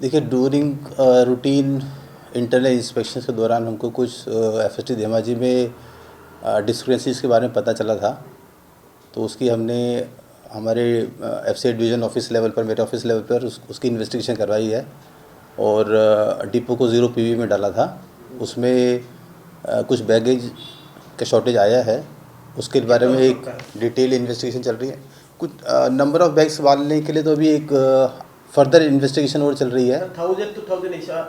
देखिए, during routine internal inspection के दौरान हमको कुछ एफएसटी धेमाजी में डिस्क्रिपेंसीज के बारे में पता चला था। तो उसकी हमने हमारे एफसीआई डिवीज़न ऑफिस लेवल पर, मेरे ऑफिस लेवल पर उसकी इन्वेस्टिगेशन करवाई है और डिपो को 0 PV में डाला था। उसमें कुछ बैगेज का शॉर्टेज आया है, उसके बारे में एक डिटेल इन्वेस्टिगेशन चल रही है। कुछ नंबर ऑफ बैग्स वालने के लिए तो अभी एक फर्दर इन्वेस्टिगेशन और चल रही है। 1000 to 1000 ऐसा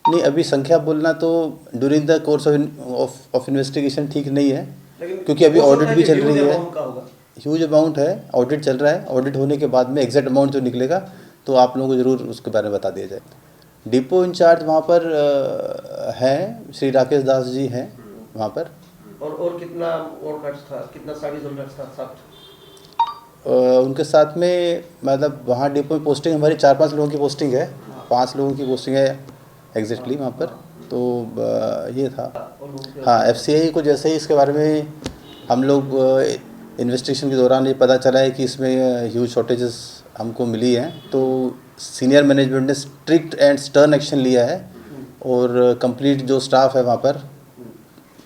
नहीं, अभी संख्या बोलना तो during the course of investigation ठीक नहीं है, क्योंकि अभी ऑडिट भी चल रही है। ह्यूज अमाउंट है, ऑडिट चल रहा है। ऑडिट होने के बाद में एग्जैक्ट अमाउंट जो निकलेगा तो आप लोगों को ज़रूर उसके बारे में बता दिया जाए। डिपो इंचार्ज वहाँ पर हैं, श्री राकेश दास जी हैं वहाँ पर। और कितना और खर्च था, कितना सर्विस था सब? उनके साथ में मतलब वहाँ डिपो में पोस्टिंग हमारी 4-5 लोगों की पोस्टिंग है, 5 लोगों की पोस्टिंग है एग्जैक्टली वहाँ पर। तो ये था। हाँ, एफसीआई को जैसे ही इसके बारे में हम लोग इन्वेस्टिगेशन के दौरान ये पता चला है कि इसमें ह्यूज शॉर्टेजेस हमको मिली हैं, तो सीनियर मैनेजमेंट ने स्ट्रिक्ट एंड स्टर्न एक्शन लिया है और कंप्लीट जो स्टाफ है वहाँ पर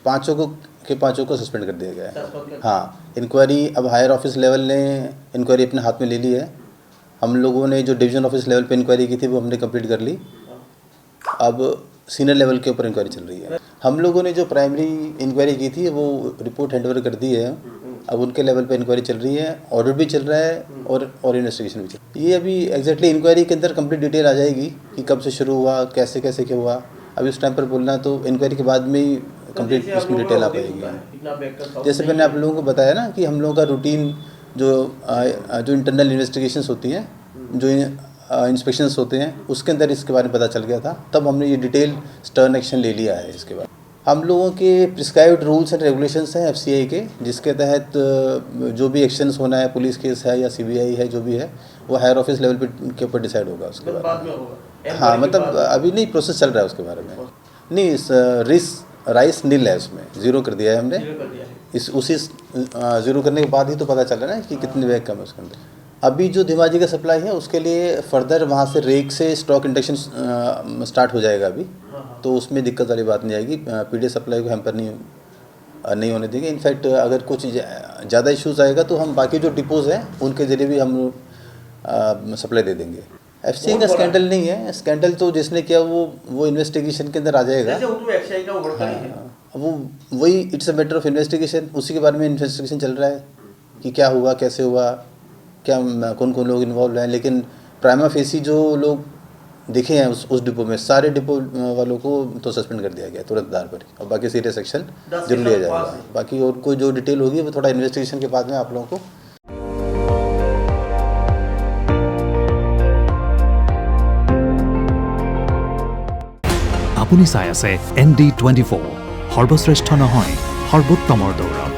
पाँचों को सस्पेंड कर दिया गया है। हाँ, इंक्वायरी अब हायर ऑफिस लेवल ने इंक्वायरी अपने हाथ में ले ली है। हम लोगों ने जो डिवीज़न ऑफिस लेवल पे इंक्वायरी की थी वो हमने कंप्लीट कर ली। अब सीनियर लेवल के ऊपर इंक्वायरी चल रही है। हम लोगों ने जो प्राइमरी इंक्वायरी की थी वो रिपोर्ट हैंडओवर कर दी है। अब उनके लेवल पे इंक्वायरी चल रही है, ऑडिट भी चल रहा है और इन्वेस्टिगेशन भी चल रही है। ये अभी एग्जैक्टली इंक्वायरी के अंदर कंप्लीट डिटेल आ जाएगी कि कब से शुरू हुआ, कैसे क्या हुआ। अभी उस टाइम पर बोलना तो इंक्वायरी के बाद में ही कंप्लीट उसमें डिटेल आ पाएगी। जैसे मैंने आप लोगों को बताया ना कि हम लोगों का रूटीन जो इंटरनल इन्वेस्टिगेशंस होती हैं, जो इंस्पेक्शंस होते हैं, उसके अंदर इसके बारे में पता चल गया था। तब हमने ये डिटेल स्टर्न एक्शन ले लिया है इसके बाद। हम लोगों के प्रिस्क्राइब्ड रूल्स एंड रेगुलेशंस हैं एफसीआई के, जिसके तहत जो भी एक्शंस होना है, पुलिस केस है या सीबीआई है, जो भी है वो हायर ऑफिस लेवल के ऊपर डिसाइड होगा उसके बाद में। हाँ, मतलब अभी नहीं, प्रोसेस चल रहा है उसके बारे में। नहीं, राइस नील है, उसमें 0 कर दिया है हमने। उसी 0 करने के बाद ही तो पता चला ना कि कितने बैग कम है उसके अंदर। अभी जो धेमाजी का सप्लाई है उसके लिए फर्दर वहाँ से रेक से स्टॉक इंडक्शन स्टार्ट हो जाएगा अभी, तो उसमें दिक्कत वाली बात नहीं आएगी। पीडीए सप्लाई को हैम्पर नहीं होने देंगे। इनफैक्ट अगर कुछ ज़्यादा इश्यूज़ आएगा तो हम बाकी जो डिपोज़ हैं उनके ज़रिए भी हम सप्लाई दे देंगे। एफसीआई का स्कैंडल नहीं है, स्कैंडल तो जिसने किया वो इन्वेस्टिगेशन के अंदर आ जाएगा। वो वही it's a matter of investigation, उसी के बारे में इन्वेस्टिगेशन चल रहा है कि क्या हुआ, कैसे हुआ, क्या कौन लोग इन्वॉल्व हैं। लेकिन प्राइमा फेसी जो लोग दिखे हैं उस डिपो में, सारे डिपो वालों को तो सस्पेंड कर दिया गया तुरंत आधार पर, और बाकी सीरियस एक्शन जरूर लिया जाएगा। बाकी और कोई जो डिटेल होगी वो थोड़ा इन्वेस्टिगेशन के बाद में आप लोगों को। আপুনি চাই আছে ND24, সৰ্বশ্ৰেষ্ঠ নহয় সৰ্বোত্তমৰ দৌৰ।